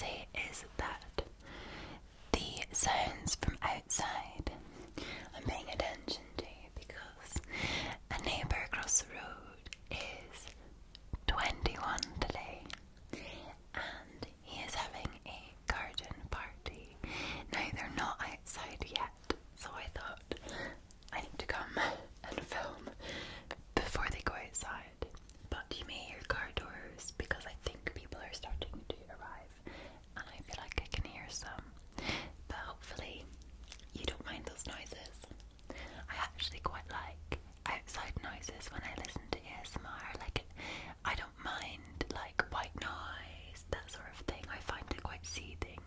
say is that the sounds from outside I'm paying attention to because a neighbour across the road is 21 today and he is having a garden party. Now they're not outside yet, so I thought I need to come and film before they go outside. But you may hear car doors because I think people are starting to arrive and I feel like I can hear some. But hopefully you don't mind those noises. I actually quite like outside noises when I listen to ASMR. Like, I don't mind like white noise, that sort of thing. I find it quite soothing,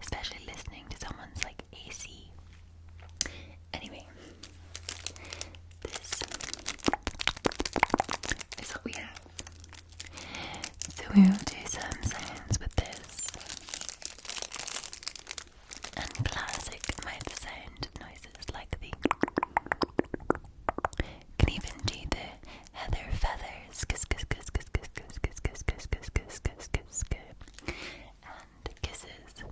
especially listening to someone's like AC. Anyway, this is what we have. So we will do some sounds with this and classic mouth sound noises like the, can even do the heather feathers, kiss kiss kiss kiss kiss kiss kiss kiss kiss kiss kiss kiss kiss kiss, and kisses.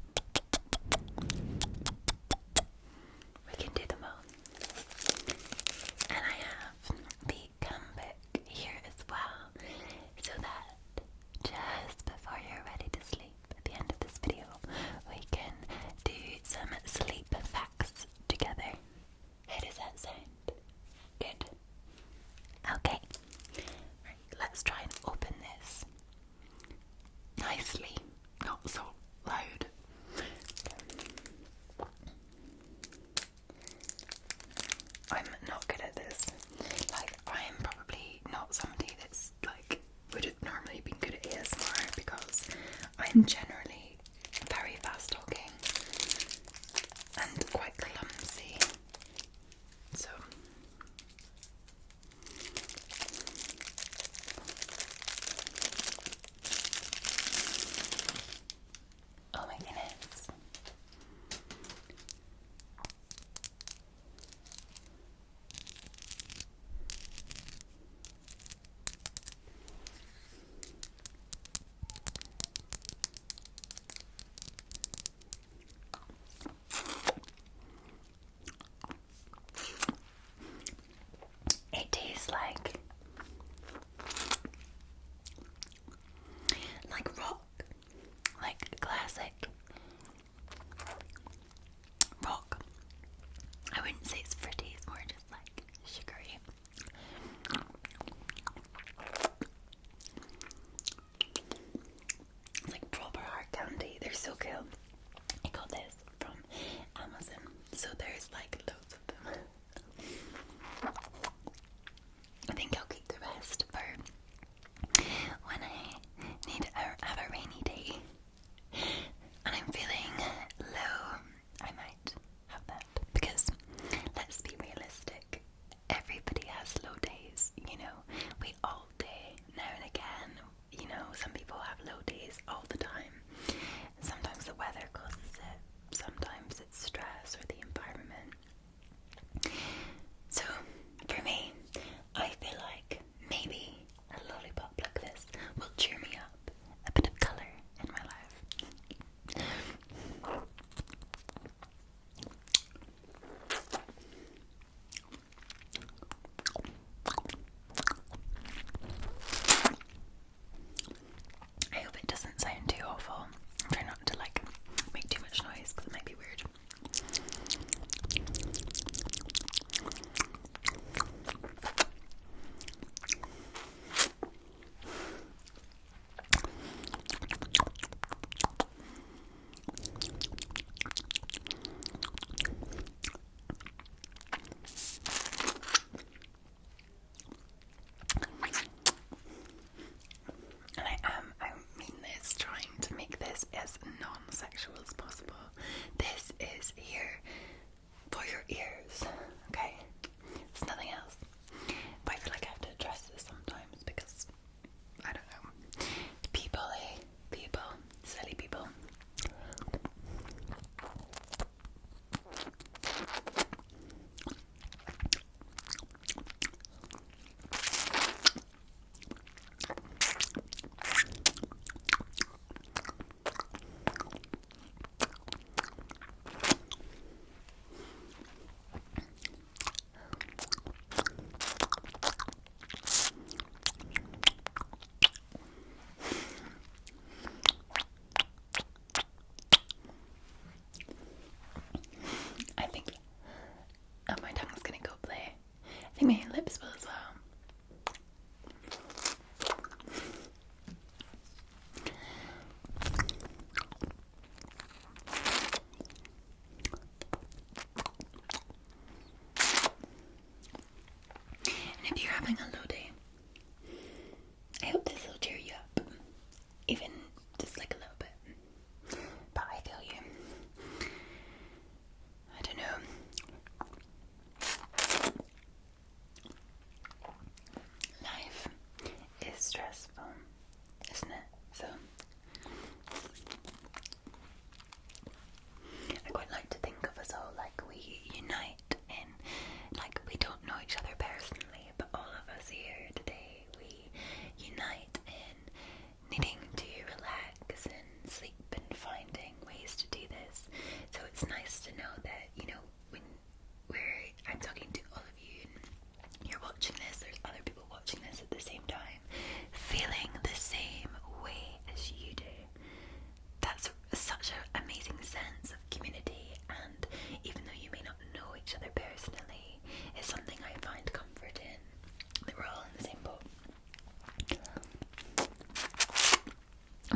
We can do them all. And I have the comeback here as well, so that just before you're ready to sleep at the end of this video, we can do some sleep facts together. How does that sound? Good? Okay. Right, let's try and open this nicely, not so loud. I'm not good at this. Like, I'm probably not somebody that's like would have normally been good at ASMR because I'm generally very fast talking and quite clumsy. So oh my goodness.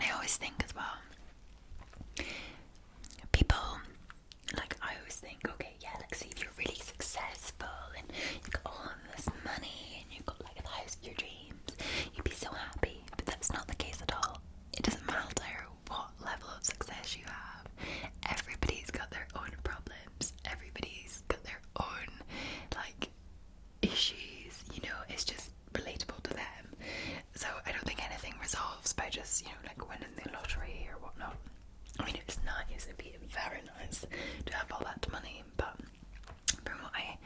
I always think as well, people, like, I always think, okay, yeah, like, see if you're really successful and you've got all this money and you've got like the house of your dreams, you'd be so happy. But that's not the case at all. It doesn't matter what level of success you have. Everybody's got their own problems. Everybody's got their own like issues. You know, it's just relatable to them. So I don't think anything resolves by just, you know, like winning the lottery or whatnot. I mean, it's nice, it'd be very nice to have all that money, but from what I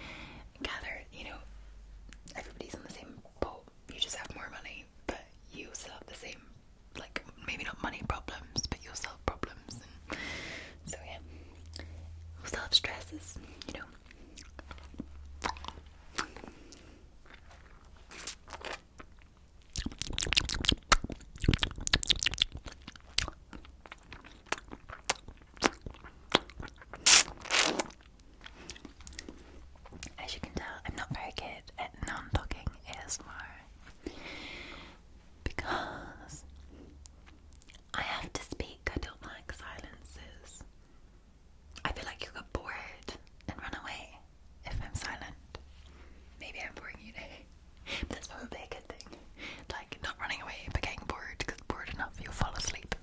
gather, you know, everybody's on the same boat. You just have more money, but you still have the same, like, maybe not money problems, but you still have problems, and so yeah, we still have stresses, you know. As you can tell, I'm not very good at non-talking ASMR because I have to speak. I don't like silences. I feel like you'll get bored and run away if I'm silent. Maybe I'm boring you now, but that's probably a good thing. Like, not running away but getting bored, because bored enough you'll fall asleep.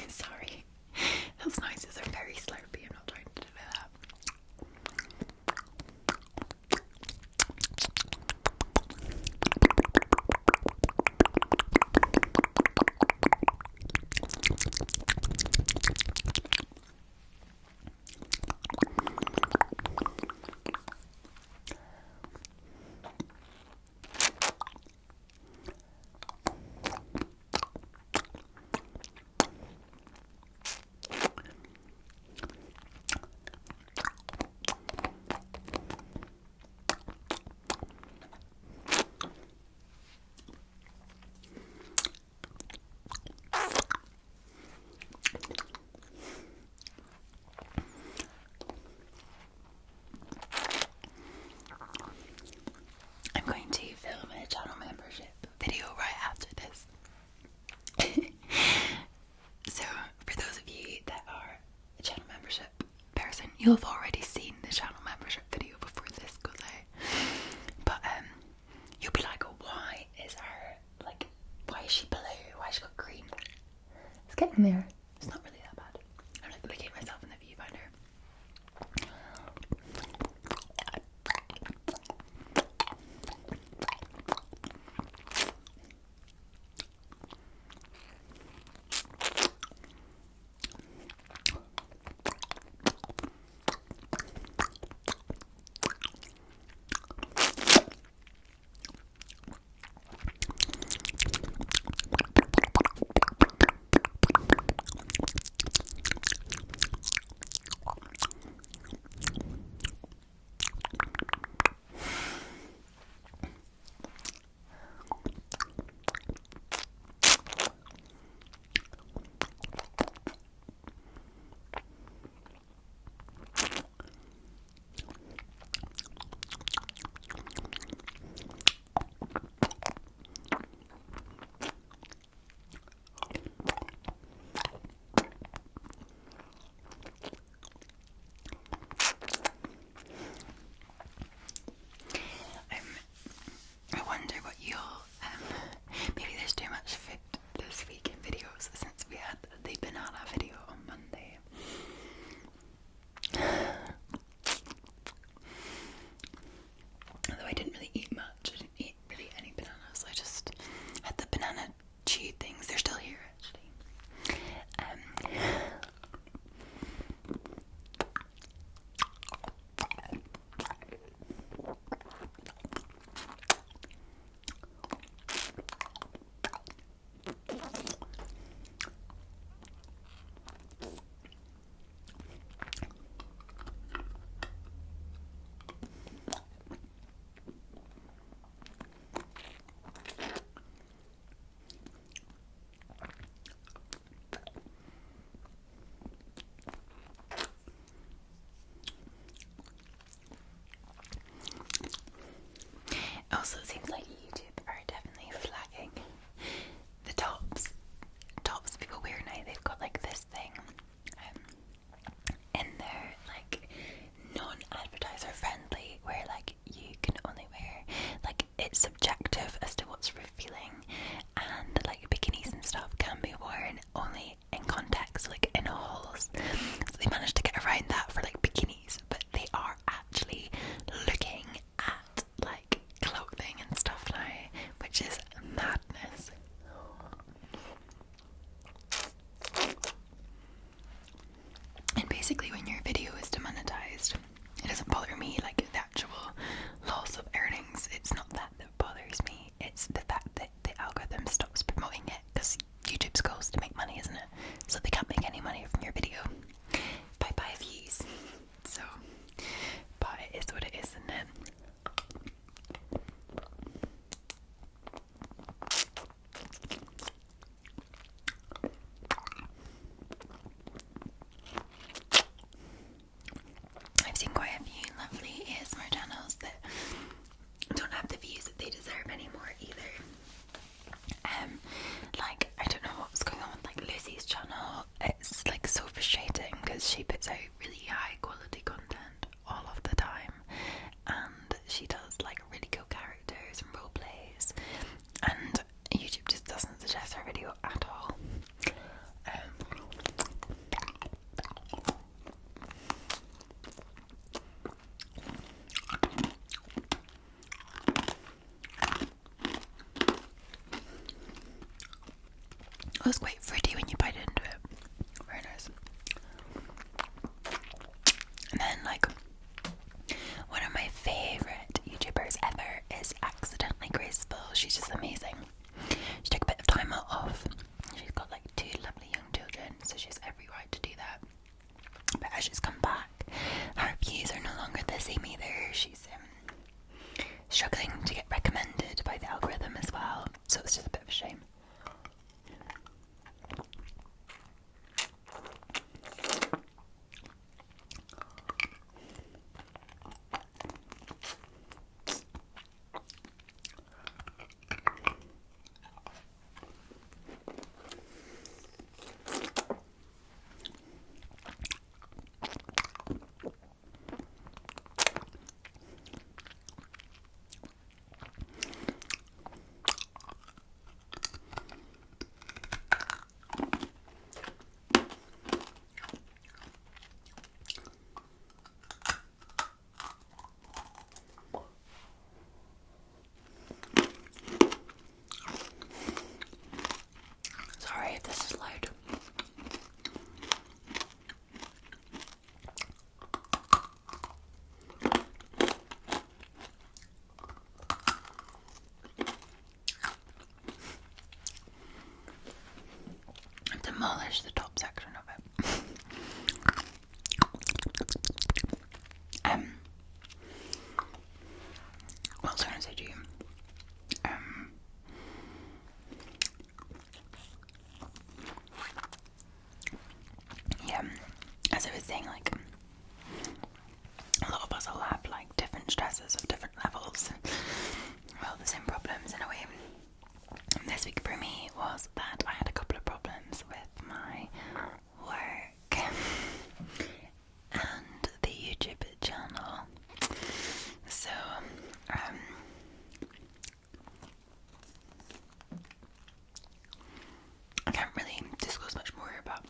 Sorry, those noises are very slurpy. I'm not trying to do that. I'm going to film a channel membership video right after this. So, for those of you that are a channel membership person, you'll have already seen the channel membership video before this goes out. But you'll be like, oh, why is she blue? Why has she got green? It's getting there. It's not really that bad. I'm like looking at myself in the viewfinder. it's subjective as to what's revealing, and like bikinis and stuff can be worn only in context, like in halls. So they managed to get around that for like bikinis, but they are actually looking at like clothing and stuff now, which is madness. And basically when your video is demonetized, it doesn't bother me, like the actual loss of earnings. It's not that bothers me, it's the fact that the algorithm stops promoting it, because YouTube's goal is to make money, isn't it? So they can't make any money from your video. Bye views. So, but it is what it is, isn't it? I've seen quite a few lovely ASMR channels that don't have the views that they deserve anymore either. Like, I don't know what's going on with like Lucy's channel. It's like so frustrating because she puts out really high quality content all of the time, and she does like really cool characters and role plays, and YouTube just doesn't suggest her video at all. It was quite fruity when you bite into it. Very nice. And then, like, one of my favourite YouTubers ever is Accidentally Graceful. She's just amazing. She took a bit of time off. She's got like 2 lovely young children, so she has every right to do that. But as she's come back, her views are no longer the same either. She's struggling to get recommended by the algorithm as well, so it's just a bit of a shame. Sorry if this is loud. I've demolished the top section of it. What was I going to say to you? Yeah, as I was saying, like, a lot of us all have like different stresses of different levels. Well, the same problems in a way. This week for me was that I had a couple of problems with my work and the YouTube channel. So, I can't really disclose much more about.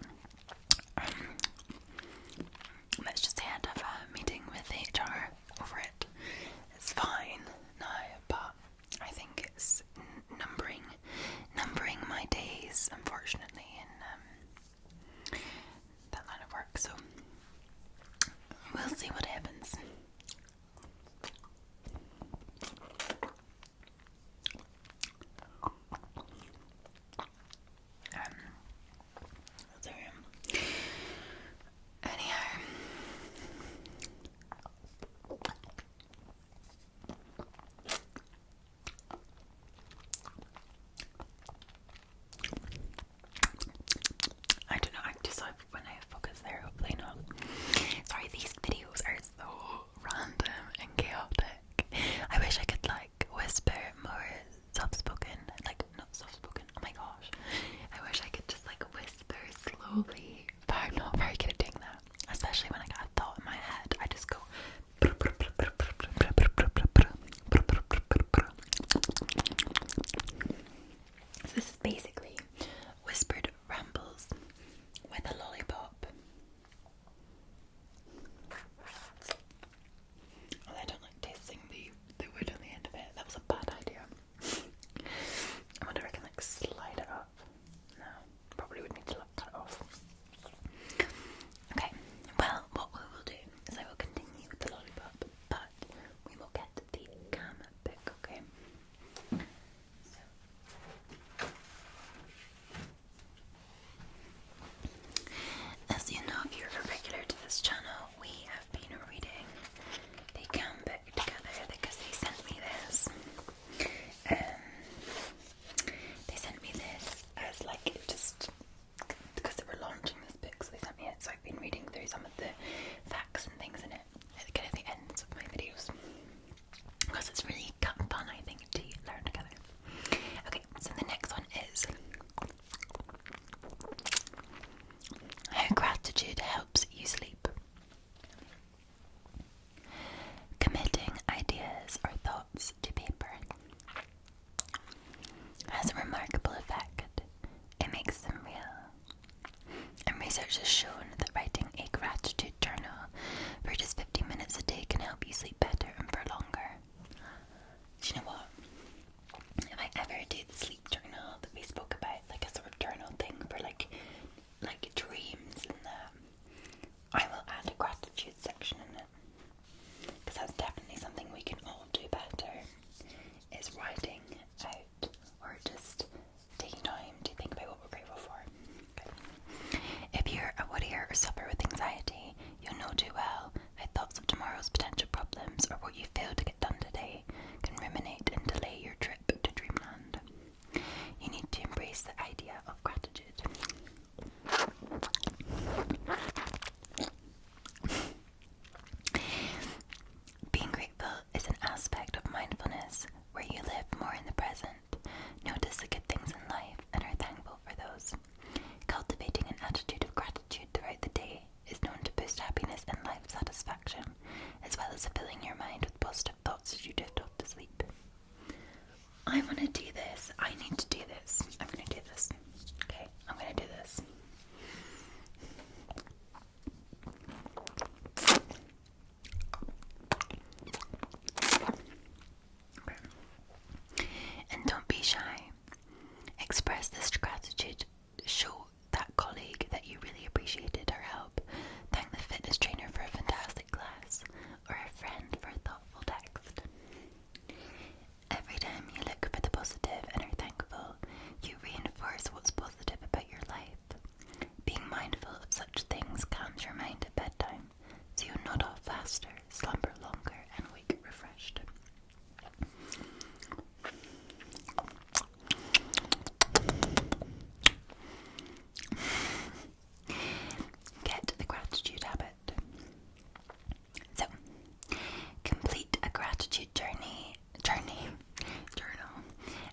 Let's just say I had to have a meeting with HR over it. It's fine now, but I think it's numbering my days should journal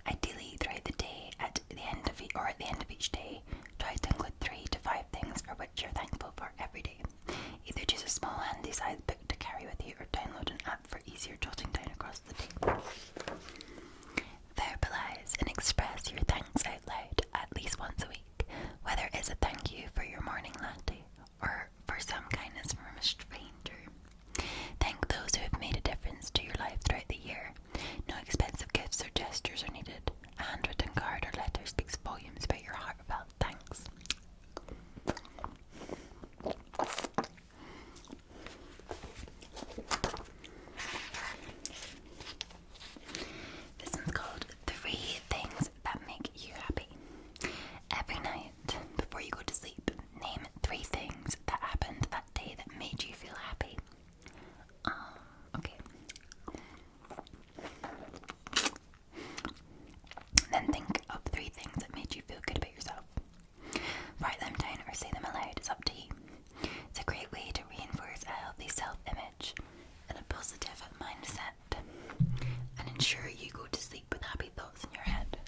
ideally throughout the day. At the end of each day, try to include 3 to 5 things for which you're thankful for every day. Either choose a small handy-sized book to carry with you, or download an app for easier jotting down across the day. Verbalize and express your thanks out loud at least once a week, whether it's a thank you for your morning latte or for some kindness from a stranger. Thank those who have made a difference to your life throughout the year. No expensive gifts or gestures are needed. A handwritten card or letter speaks volumes about your heartfelt thanks. This one's called 3 Things That Make You Happy. Every night, before you go to sleep, name 3 things that happened that day that made you feel happy. Okay. Then think of 3 things that made you feel good about yourself. Write them down or say them aloud, it's up to you. It's a great way to reinforce a healthy self-image and a positive mindset, and ensure you go to sleep with happy thoughts in your head.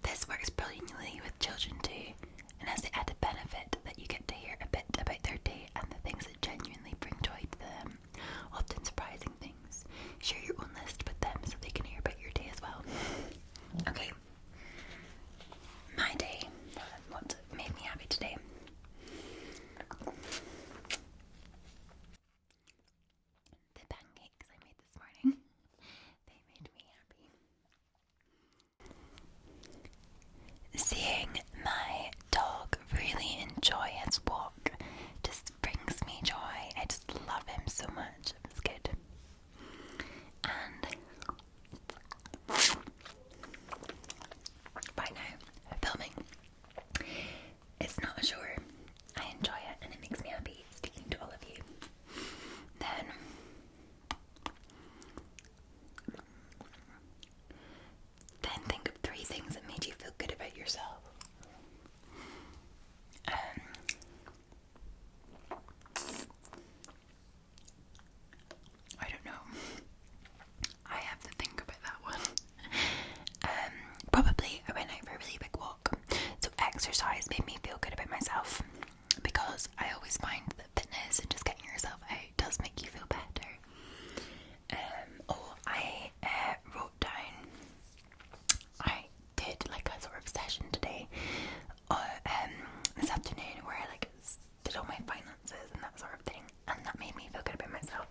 This works brilliantly with children too, and has the added benefit that you get to hear a bit about their day and the things that genuinely bring joy to them, often surprising things. Share your own list with them so they can hear about your day as well. Okay, my day, what made me happy today? The pancakes I made this morning, they made me happy. Seeing my dog really enjoy his walk just brings me joy. I just love him so much. It was good. And right now, I'm filming. It's not a chore. I enjoy it and it makes me happy speaking to all of you. Then think of 3 things that made you feel good about yourself. I don't know. I have to think about that one. Probably I went out for a really big walk. So exercise made me feel good about myself, because I always find that fitness and just getting yourself out does make you feel better. I wrote down, I did like a sort of session today, this afternoon, where I did all my finances and that sort of thing, and that made me feel good about myself,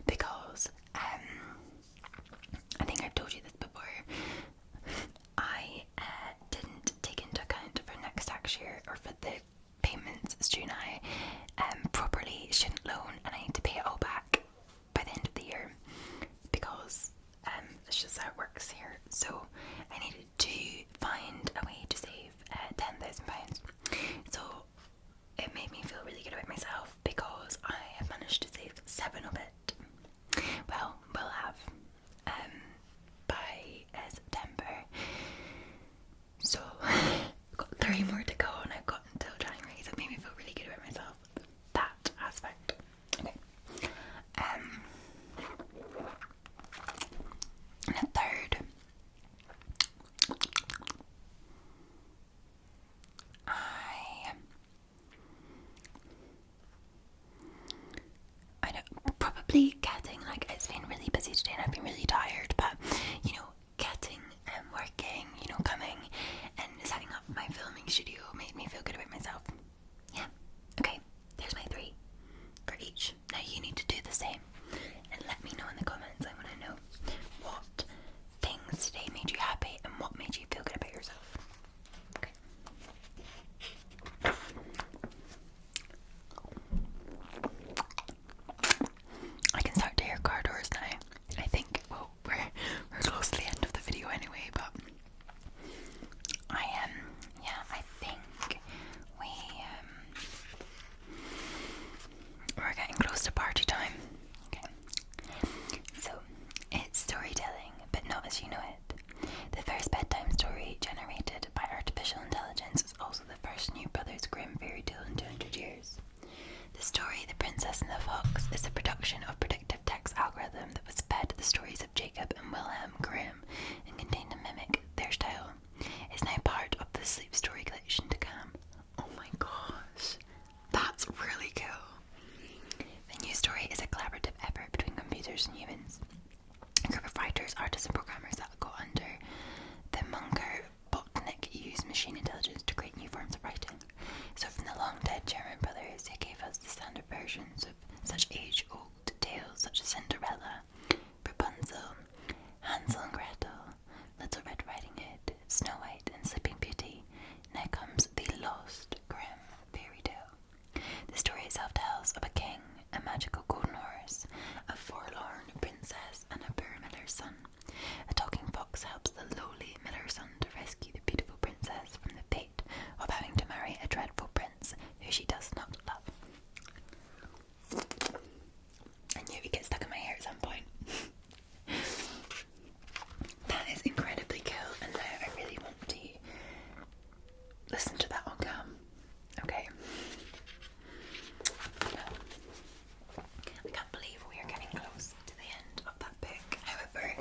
because I think I've told you this before, I didn't take into account for next tax year, or for the payments Stu and I properly student loan, and I need to pay it all back by the end of the year, because it's just how it works here. So I needed to find a way to save £10,000. So it made me feel really good about myself, because I have managed to save 7 of it. Well, we'll have by September. So I've got 3 more to go, and I've got until January, so it made me feel really good about myself. That aspect. Okay. And a third, I don't, probably getting, it's been really busy today and I've been really tired, but getting working, coming and setting up my filming studio made me feel good about myself. Yeah. Okay, there's my 3 for each. Now you need to do the same and let me know in the comments. I want to know what things today made you happy and what made you feel good about yourself. Okay. I can start to hear car doors now. I think, well, we're close to the end of the video anyway, but I think we're getting close to party time. Okay. So it's storytelling, but not as you know it. The first bedtime story generated by artificial intelligence is also the first New Brothers Grimm fairy tale in 200 years. The story The Princess and the Fox is a production of predictive text algorithm that was fed the stories of Jacob and Wilhelm Grimm and contained to mimic their style. It's now part of the Sleep Story collection to come. Oh my gosh, that's really cool. The new story is a collaborative effort between computers and humans. A group of writers, artists and programmers that go under the Munker Botnik use machine intelligence to create new forms of writing. So from the long-dead German brothers who gave us the standard versions of such age-old tales such as Cinderella, Rapunzel, Hansel and Gretel, Little Red Riding Hood, Snow White and Sleeping Beauty, now comes the Lost Grimm fairy tale. The story itself tells of a king, a magical golden horse, a forlorn princess and a poor miller's son. A talking fox helps the lowly miller's son to rescue the beautiful princess from the fate of having to marry a dreadful prince who she does not love. I knew it would get stuck in my hair at some point. That is incredibly cool, and now I really want to listen to that on cam. Okay. I can't believe we are getting close to the end of that book. However,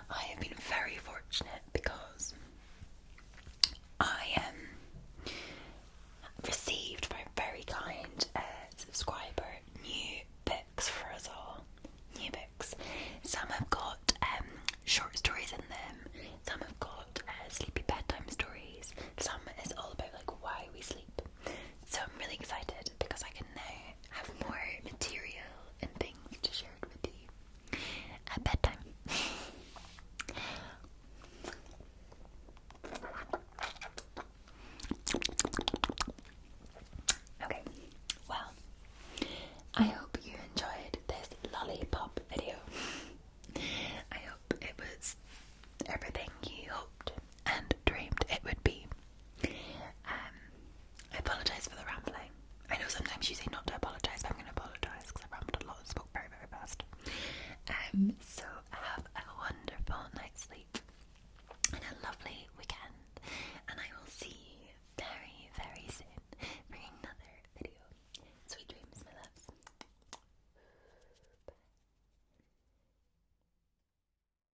I have been very fortunate because I received by a very kind subscriber new books for us all. New books. Some have got short stories in them. Some have got sleepy bedtime stories. Some is all about like why we sleep. So I'm really excited because I can now have more material and things to share with you at bedtime. Okay, well, I hope you enjoyed this Lollipop video. I hope it was everything you hoped and dreamed it would be. I apologise for the rambling. I know sometimes you say not